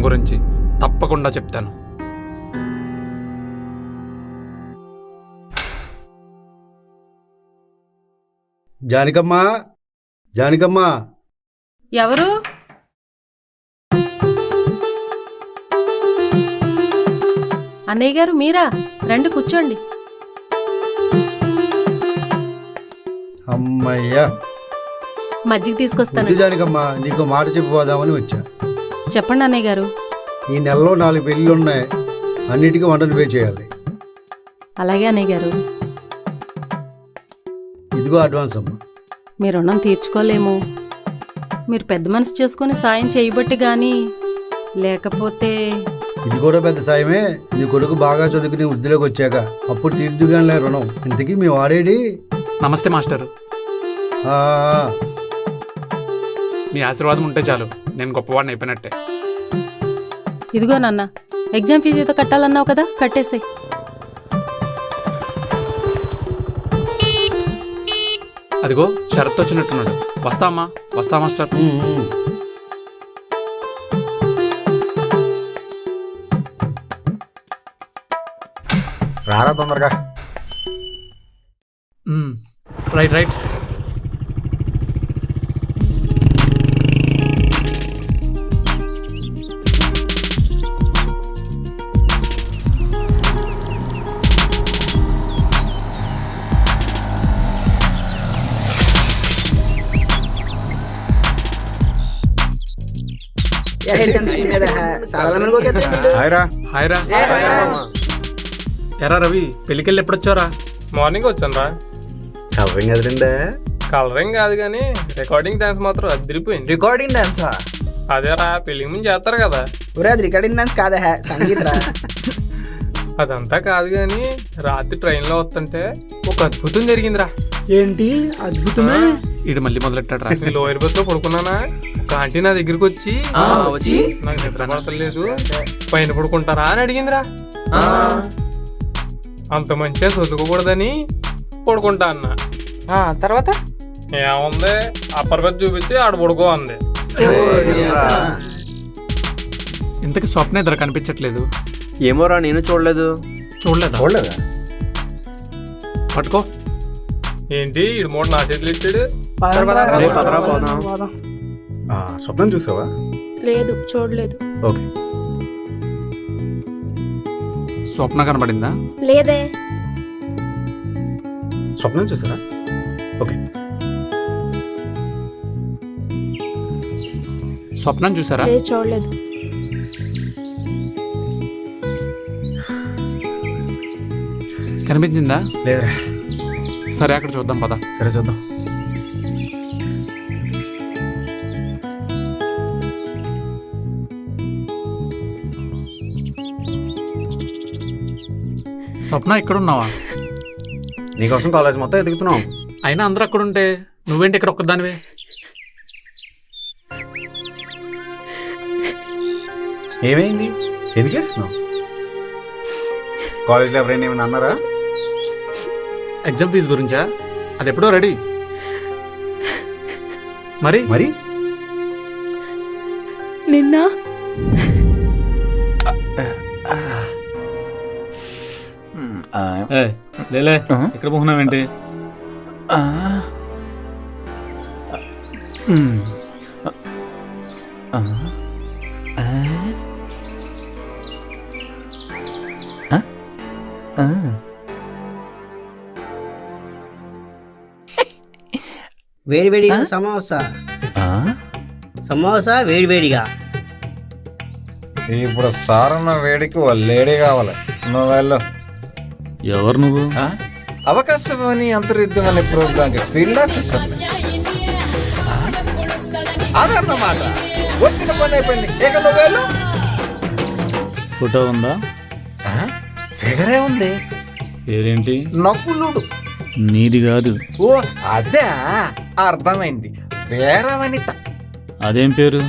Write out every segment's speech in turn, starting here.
గురించి తప్పకుండా చెప్తాను. జానికమ్మా, జానికమ్మా. ఎవరు? అన్నయ్య గారు మీరా? రండి కూర్చోండి. అమ్మయ్యా, మజ్జిగ తీసుకొస్తాను. జానికమ్మా, నీకు మాట చెప్పిపోదామని వచ్చా. చెప్పండి అన్నయ్య గారు. ఈ నెలలో 4 పెళ్ళిళ్ళు ఉన్నాయి, అన్నిటికీ వంట నువ్వే చేయాలి. అలాగే అన్నయ్య గారు. ఇదిగో అడ్వాన్స్ అమ్మా. మీ రుణం తీర్చుకోలేము. మీరు పెద్ద మనసు చేసుకుని సాయం చేయబట్టి గాని, లేకపోతే ఇది కూడా పెద్ద సాయమే. నీ కొడుకు బాగా చదువుకుని వృద్ధిలోకి వచ్చాక అప్పుడు తీర్చుగానే రుణం. ఇంతకీ మీ వాడేడి? నమస్తే మాస్టరు. మీ ఆశీర్వాదం ఉంటే చాలు, నేను గొప్పవాడిని అయిపోయినట్టే. ఇదిగో నాన్న, ఎగ్జామ్ ఫీజు ఏదో కట్టాలన్నావు కదా, కట్టేసాయి. అదిగో షరత్ వచ్చినట్టున్నాడు. వస్తా అమ్మా, వస్తా మాస్టర్. రారా తొందరగా. Right right. ఎరా రవి, పెళ్ళికెళ్ళి ఎప్పుడొచ్చారా? మార్నింగ్ వచ్చాను రా. కలరింగ్ అదిరిందా? కలరింగ్ కాదు కానీ రికార్డింగ్ డాన్స్ మాత్రం అదిరిపోయింది. రికార్డింగ్ డాన్సా? అదేరా, పెళ్లికి ముందు చేస్తారు కదా. ఒరే అది రికార్డింగ్ డాన్స్ కాదా, సంగీత రా. అదంతా కాదు కానీ రాత్రి ట్రైన్ లో వస్తుంటే ఒక అద్భుతం జరిగిందిరా. ఏంటి అద్భుతమే? ఇటు మళ్ళీ మొదలెట్టాడు. నేను లోయర్ బస్ లో పడుకున్నానా, ఒక ఆంటీ నా దగ్గరికి వచ్చి నాకు నిద్ర పడతలేదు, పైన పడుకుంటారా అని అడిగిందిరా. అంత మంచిగా చదువుకోకూడదని పడుకుంటా అన్న. తర్వాత ఏముంది, అప్పర్ బస్ చూపించి ఆడ పడుకో అంది. ఇంతకీ స్వప్న ఇద్దరు కనిపించట్లేదు. ఏమోరా, నేను చూడలేదు. చూడలేదా? పట్టుకో. ఏంటి ఇడు మూడు నా చేతులు ఇచ్చాడు. స్వప్నం చూసావా? లేదు, చూడలేదు. ఓకే. స్వప్న కనబడిందా? లేదే. స్వప్నం చూసారా? ఓకే. స్వప్నం చూసారా? లేదు, చూడలేదు. కనిపించిందా? లేదా? సరే అక్కడ చూద్దాం పద. సరే చూద్దాం. స్వప్న ఎక్కడున్నావా? నీకోసం కాలేజ్ మొత్తం ఎదుగుతున్నాం. అయినా అందరూ అక్కడుంటే నువ్వేంటి ఇక్కడ ఒక్కదానివే? ఏమైంది? ఎందుకు ఏడుస్తున్నావు? కాలేజ్లో ఎవరైనా ఏమైనా అన్నారా? ఎగ్జామ్ ఫీజు గురించా? అది ఎప్పుడో రెడీ. మరి మరి నిన్న లేలే, ఇక్కడ పోతున్నావేంటి? వేడివేడిగా సమోసా. సమోసా వేడివేడిగా. ఇప్పుడు సారన్న వేడికి లేడీ కావాలి. నువ్వు వెళ్ళు. ఎవరు నువ్వు? అవకాశవాణి అంతర్యుద్ధం అనే ప్రోగ్రామ్ కి ఫీల్డ్ ఆఫీసర్. అదన్నమాట, వచ్చిన పని అయిపోయింది. ఇక నువ్వు వెళ్ళు. ఫోటో ఉందా? ఫిగరే ఉంది. పేరేంటి? నకులుడు. నీది కాదు. ఓ అదే, అర్థమైంది. వేరే వనిత. అదేం పేరు?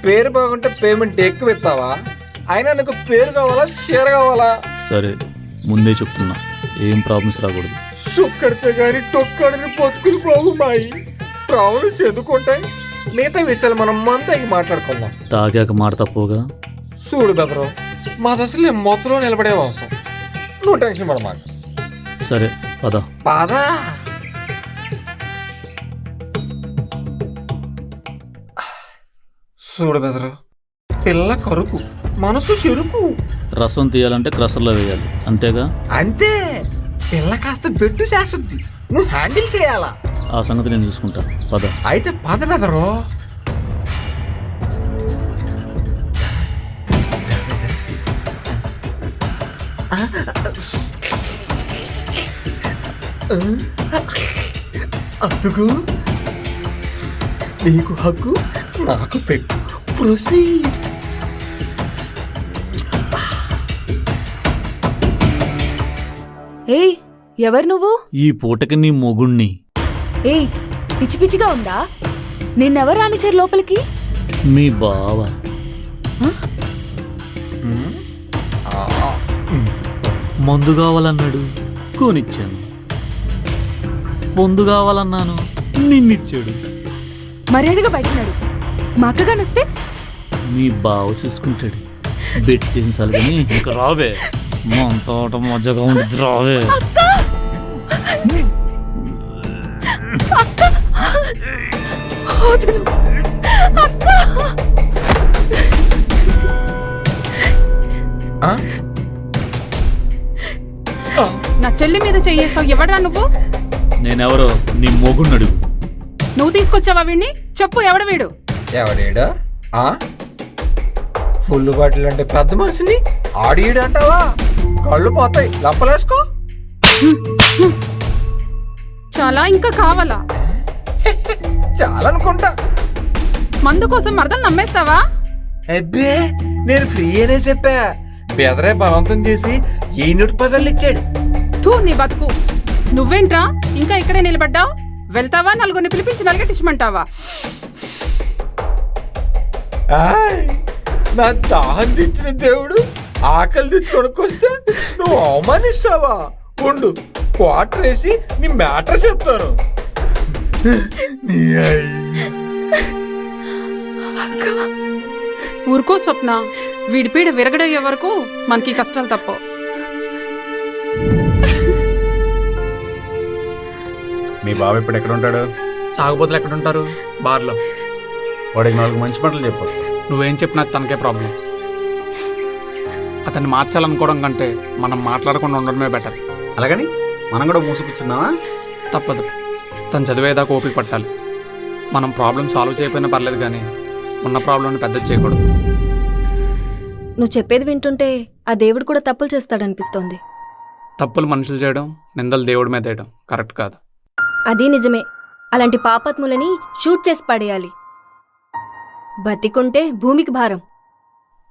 పేరు బాగుంటే పేమెంట్ ఎక్కువ ఇస్తావా? అయినా నీకు పేరు కావాలా, చీర కావాలా? సరే, ముందే చెప్తున్నా, ఏం ప్రాబ్లమ్స్ రాకూడదు. సుక్కడితే గాని టొక్కడిని బతుకులు బాగుమాయి. ప్రాబ్లమ్స్ ఎందుకుంటాయి? మిగతా విషయాలు మనం మంతకి మాట్లాడుకుందాం. తాగాక మాట తప్పుగా. చూడు బెదరు, మాది అసలు మొత్తంలో నిలబడే అవసరం. నువ్వు టెన్షన్ పడమాక. సరే పద. పాదా చూడు బెదరు, పిల్ల కరుకు, మనసు చెరుకు. రసం తీయాలంటే క్రషర్లో వేయాలి, అంతేగా? అంతే. పిల్ల కాస్త బెట్టు చేస్తుంది, నువ్వు హ్యాండిల్ చేయాలా. ఆ సంగతి నేను చూసుకుంటా, పద. అయితే పద బెదరు. అందుకు నీకు హక్కు, నాకు పెట్టు. ప్రొసీడ్. ఏయ్, ఎవరు నువ్వు? ఈ పూటకి నీ మొగుణ్ణి. ఏయ్, పిచ్చి పిచ్చిగా ఉందా? నిన్నెవరు రానిచ్చారు లోపలికి? మీ బావ. మందు కావాలన్నాడు, కొనిచ్చాను. పొందు కావాలన్నాను, నిన్నిచ్చాడు. మర్యాదగా బయటన్నాడు. మా అక్కగాని వస్తే మీ బావ చూసుకుంటాడు. బెట్ చేసించాలి కానీ ఇంకా రావే. మా తోట మజ్జగా ఉంది, రావే. వదులు. అక్క! నా చెల్లి మీద చెయ్యేసావు. ఎవడ్రా నువ్వు? నేనెవరో నీ మొగుణ్ణడు. నువ్వు తీసుకొచ్చావా వీడిని? చెప్పు, ఎవడ వీడు? ఎవడేడా? ఫుల్ బాటిల్ అంటే పెద్ద మనిషిని ఆడీడు అంటావా? కళ్ళు పోతాయి, లప్పలేసుకో. చాలా ఇంకా కావాలా? చాలనుకుంటా. మందు కోసం మరదలు నమ్మేస్తావా? అబ్బే, నేను ఫ్రీ అనే చెప్పా. బెదరే బలవంతం చేసి 1000 ఇచ్చాడు. తూ నీ బతుకు. నువ్వేంట్రా ఇంకా ఇక్కడే నిలబడ్డావు? వెళ్తావా? నలుగురిని పిలిపించి నలగటించమంటావా? నా దాహం తెచ్చిన దేవుడు ఆకలి తెచ్చుకొనకొస్తే నువ్వు అవమానిస్తావా? ఉండు, క్వార్టర్ వేసి నీ మ్యాటర్ చెప్తాను. ఊరుకో స్వప్న. వీడి పీడ విరగడయ్యే వరకు మనకి కష్టాలు తప్పవు. మీ బావ ఇప్పుడు ఎక్కడ ఉంటాడు? తాగుబోతులు ఎక్కడ ఉంటారు? బార్లో. వాడికి 4 మంచి మాటలు చెప్పు. నువ్వేం చెప్పినా తనకే ప్రాబ్లం. అతన్ని మార్చాలనుకోవడం కంటే మనం మాట్లాడకుండా ఉండడమే బెటర్. అలాగని మనం కూడా మూసుకొచ్చిందామా? తప్పదు. తను చదివేదాకా ఓపిక పట్టాలి. మనం ప్రాబ్లం సాల్వ్ చేయకపోయినా పర్లేదు, కానీ ఉన్న ప్రాబ్లంని పెద్దది చేయకూడదు. నువ్వు చెప్పేది వింటుంటే ఆ దేవుడు కూడా తప్పులు చేస్తాడనిపిస్తోంది. తప్పులు మనుషులు చేయడం, నిందలు దేవుడి మీద వేయడం కరెక్ట్ కాదు. అది నిజమే. అలాంటి పాపాత్ములని షూట్ చేసి పడేయాలి. బతికుంటే భూమికి భారం.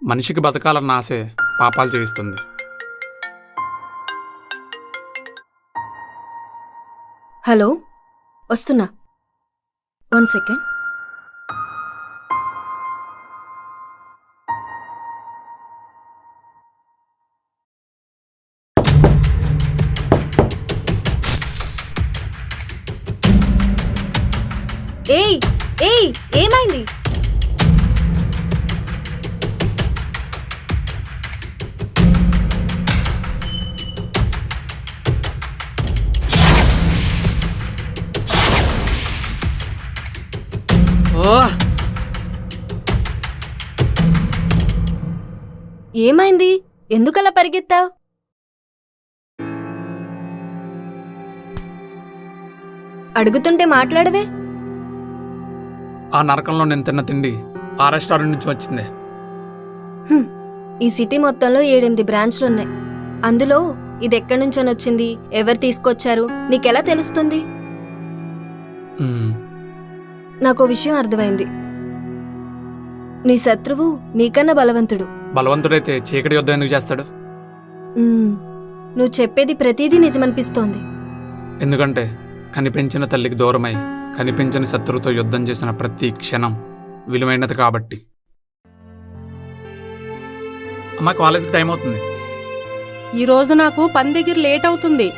మనిషికి బతకాలన్న ఆశే పాపాలు చేయిస్తుంది. హలో, వస్తున్నా. 1 సెకండ్. ఏయ్ ఏయ్, ఏమైంది? ఏమైంది? ఎందుకలా పరిగెత్తావు? అడుగుతుంటే మాట్లాడవే. ఆ నరకంలో నేను తిన్న తిండి ఆ రెస్టారెంట్ నుంచి వచ్చిందే. ఈ సిటీ మొత్తంలో 7-8 బ్రాంచ్లున్నాయి. అందులో ఇది ఎక్కడి నుంచని వచ్చింది, ఎవరు తీసుకొచ్చారు నీకెలా తెలుస్తుంది? నాకో విషయం అర్థమైంది. నీ శత్రువు నీకన్నా బలవంతుడు. బలవంతుడైతే చీకటి యుద్ధం ఎందుకు చేస్తాడు? నువ్వు చెప్పేది ప్రతిదీ నిజమనిపిస్తోంది. ఎందుకంటే కనిపించిన తల్లికి దూరమై కనిపించని శత్రువుతో యుద్ధం చేసిన ప్రతి క్షణం విలువైనది కాబట్టి. అమ్మా, కాలేజ్కి టైం అవుతుంది. ఈరోజు నాకు పని దగ్గర లేట్ అవుతుంది.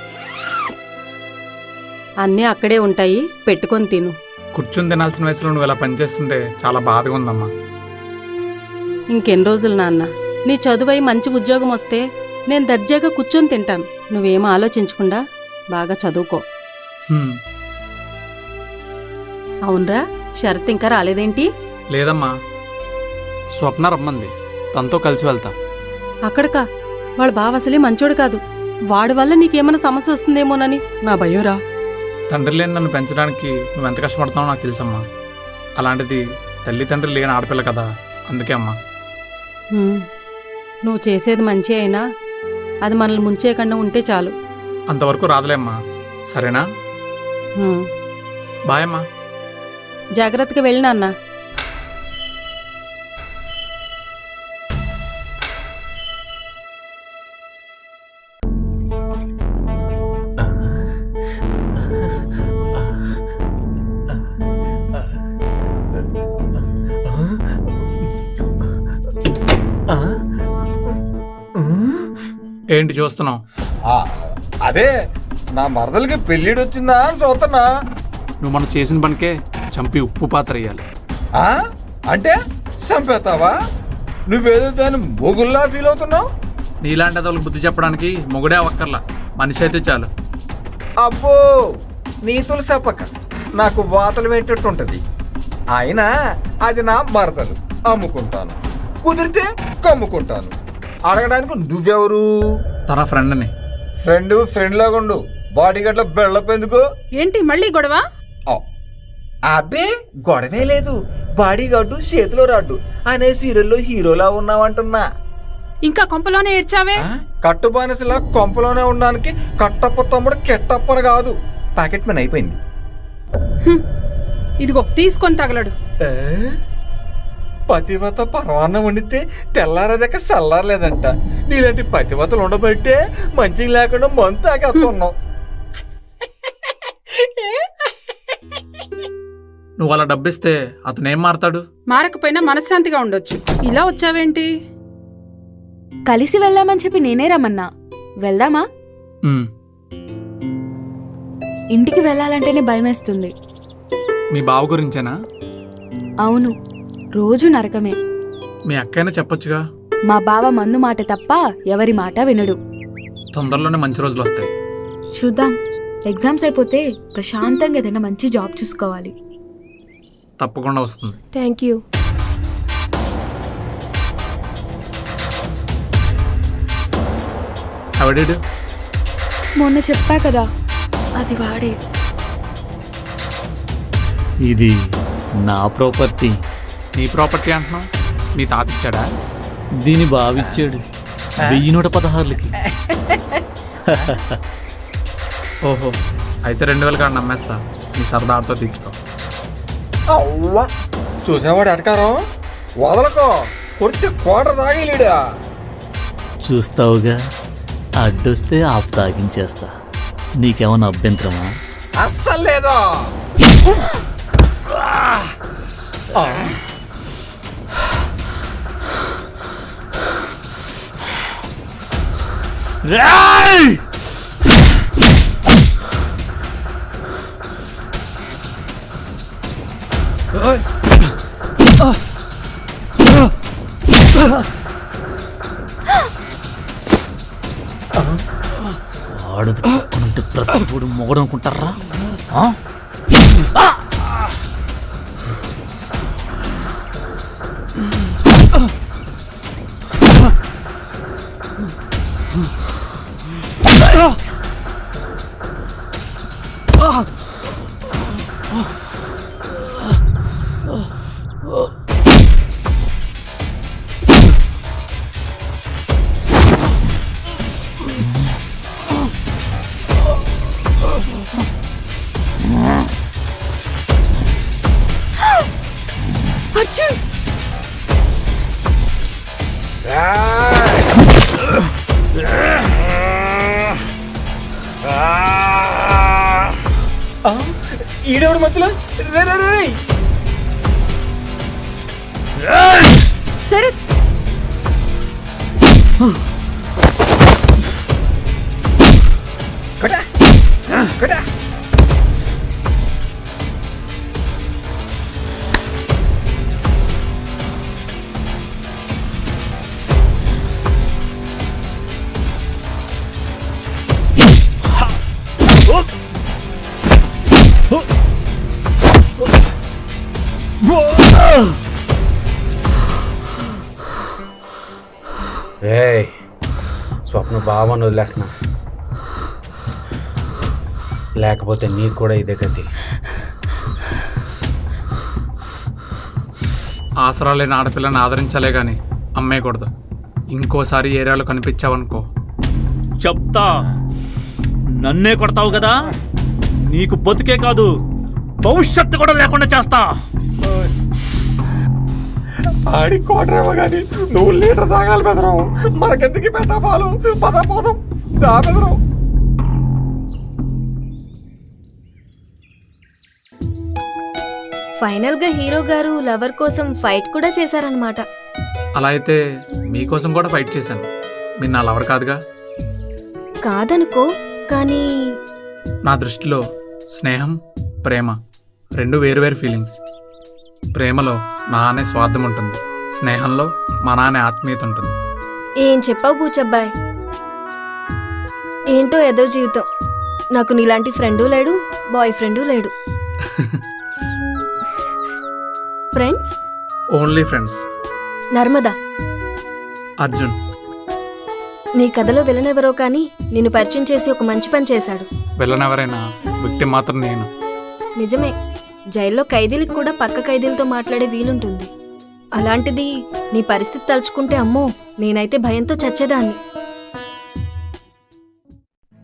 అన్నీ అక్కడే ఉంటాయి, పెట్టుకొని తిను. కూర్చుని తినాల్సిన వయసులో నువ్వు ఇలా పనిచేస్తుంటే చాలా బాధగా ఉందమ్మా. ఇంకెన్ని రోజులు నాన్న, నీ చదువై మంచి ఉద్యోగం వస్తే నేను దర్జాగా కూర్చొని తింటాను. నువ్వేం ఆలోచించకుండా బాగా చదువుకో. హ్మ్. అవునరా, షరత్ ఇంకా రాలేదేంటి? లేదమ్మా, స్వప్న రమ్మంది, తనతో కలిసి వెళ్తా. అక్కడకా? వాళ్ళ బావ అసలే మంచోడు కాదు. వాడి వల్ల నీకేమైనా సమస్య వస్తుందేమోనని నా భయంరా. తండ్రి లేని నన్ను పెంచడానికి నువ్వెంత కష్టపడుతున్నావో నాకు తెలుసమ్మా. అలాంటిది తల్లి తండ్రి లేని ఆడపిల్ల కదా, అందుకే అమ్మా. నువ్వు చేసేది మంచి అయినా అది మనల్ని ముంచేయకుండా ఉంటే చాలు. అంతవరకు రాదులేమ్మా, సరేనా? హ్మ్. బాయ్ అమ్మా. జాగ్రత్తగా వెళ్ళినా అన్న. ఏంటి చూస్తున్నావు? అదే నా మరదలకి పెళ్ళిడు వచ్చిందా అని చూస్తున్నా. నువ్వు మనం చేసిన పనికే చంపి ఉప్పు పాత్ర వేయాలి. అంటే చంపేస్తావా? నువ్వేదో దాన్ని మొగుల్లా ఫీల్ అవుతున్నావు. నీలాంటి వాళ్ళకి బుద్ధి చెప్పడానికి మొగుడే అవ్వక్కర్లా, మనిషి అయితే చాలు. అబ్బో, నీతులు చెప్పక నాకు వాతలు పెట్టేట్టుంటది. అయినా అది నా మరదలు, అమ్ముకుంటాను. కుదిరితే కమ్ముకుంటాను. అడగడానికి నువ్వెవరు? తన ఫ్రెండ్ని. ఫ్రెండ్ లాగా ఉండు, బాడీ గట్ల బెళ్ళపు ఎందుకు? ఏంటి మళ్ళీ గొడవ? అబ్బే గొడవే లేదు. బాడీ గార్డు చేతిలో రాడ్డు అనే సీరియల్లో హీరోలా ఉన్నావంటున్నా. ఇంకా కొంపలోనే ఏడ్చావే? కట్టు బానిసలా కొంపలోనే ఉండడానికి కట్టప్ప తమ్ముడు కెట్టప్పని కాదు, ప్యాకెట్ మెన్ అయిపోయింది. ఇదిగో తీసుకొని తగలడు. పతివత పరమాన్నం వండితే తెల్లారదాక చల్లారలేదంట. నీలాంటి పతివతలు ఉండబట్టే మంచిగా లేకుండా మంతు తాగేస్తున్నావు. నువ్వు అలా డబ్బిస్తే అతను ఏం మారతాడు? మారకపోయినా మనశ్శాంతిగా ఉండొచ్చు. ఇలా వచ్చావేంటి? కలిసి వెళ్దామని చెప్పి నేనే రమ్మన్నా. వెళ్దామా? ఇంటికి వెళ్ళాలంటేనే భయమేస్తుంది. మీ బావ గురించేనా? అవును, రోజు నరకమే. మీ అక్కైనా చెప్పొచ్చుగా. మా బావ మందు మాట తప్ప ఎవరి మాట వినడు. తొందరలోనే మంచి రోజులు వస్తాయి. చూద్దాం. ఎగ్జామ్స్ అయిపోతే ప్రశాంతంగా ఏదైనా మంచి జాబ్ చూసుకోవాలి. తప్పకుండా వస్తుంది. Thank you. ఎవడీడు? మొన్న చెప్పా కదా, అది వాడే. ఇది నా ప్రాపర్టీ. నీ ప్రాపర్టీ అంటున్నావు? మీ తాత ఇచ్చాడా? దీని బావిచ్చాడు 1116కి. ఓహో, అయితే 2000 కాడ నమ్మేస్తా. నీ సరదాతో తీర్చుకో. అవ్వా, చూసేవాడు అటకారం వదలకో, కొడితే కోట తాగిలేడా. చూస్తావుగా, అడ్డొస్తే ఆపు తాగించేస్తా. నీకేమన్నా అభ్యంతరమా? అస్సలు లేదో. ఆడది పక్కనుంటే ప్రతిపూడు మొగడు అనుకుంటారా? ఈడెవడు మధ్యలో? సరే, రేయ్ స్వప్న బావని వదిలేస్తున్నా, లేకపోతే నీకు కూడా ఇదే గతి. ఆసరా లేని ఆడపిల్లని ఆదరించాలే కానీ అమ్మేయకూడదు. ఇంకోసారి ఏరియాలో కనిపించావనుకో చెప్తా. నన్నే కొడతావు కదా, నీకు బతుకే కాదు భవిష్యత్తు కూడా లేకుండా చేస్తా. ఆడి కోటరేమో కానీ నువ్వు లీటర్ తాగాలి బెదరం. మనకెందుకు పెద్ద పాలు పోదాం దా బెదరం. ఫైనల్ గా హీరో గారు లవర్ కోసం ఫైట్ కూడా చేశారనమాట. అలా అయితే మీకోసం కూడా ఫైట్ చేశాను. మీరు నా లవర్ కాదుగా. కాదనుకో, కానీ నా దృష్టిలో స్నేహం, ప్రేమ రెండు వేరువేరు ఫీలింగ్స్. ప్రేమలో నా అనే స్వార్థం ఉంటుంది, స్నేహంలో మా నాన్న ఆత్మీయత ఉంటుంది. ఏం చెప్పావు బూచబ్బాయ్? ఏంటో ఏదో జీవితం. నాకు నీలాంటి ఫ్రెండు లేడు, బాయ్ ఫ్రెండు లేడు. Friends? Only friends. Narmada, Arjun. నీ కథలో విలన్ ఎవరో కానీ నిన్ను పరిచయం చేసి ఒక మంచి పని చేశాడు. వెళ్ళనెవరైనా విక్టిమ్ మాత్రం నేను. నిజమే, జైల్లో ఖైదీలకు కూడా పక్క ఖైదీలతో మాట్లాడే వీలుంటుంది. అలాంటిది నీ పరిస్థితి తలుచుకుంటే అమ్మో, నేనైతే భయంతో చచ్చేదాన్ని.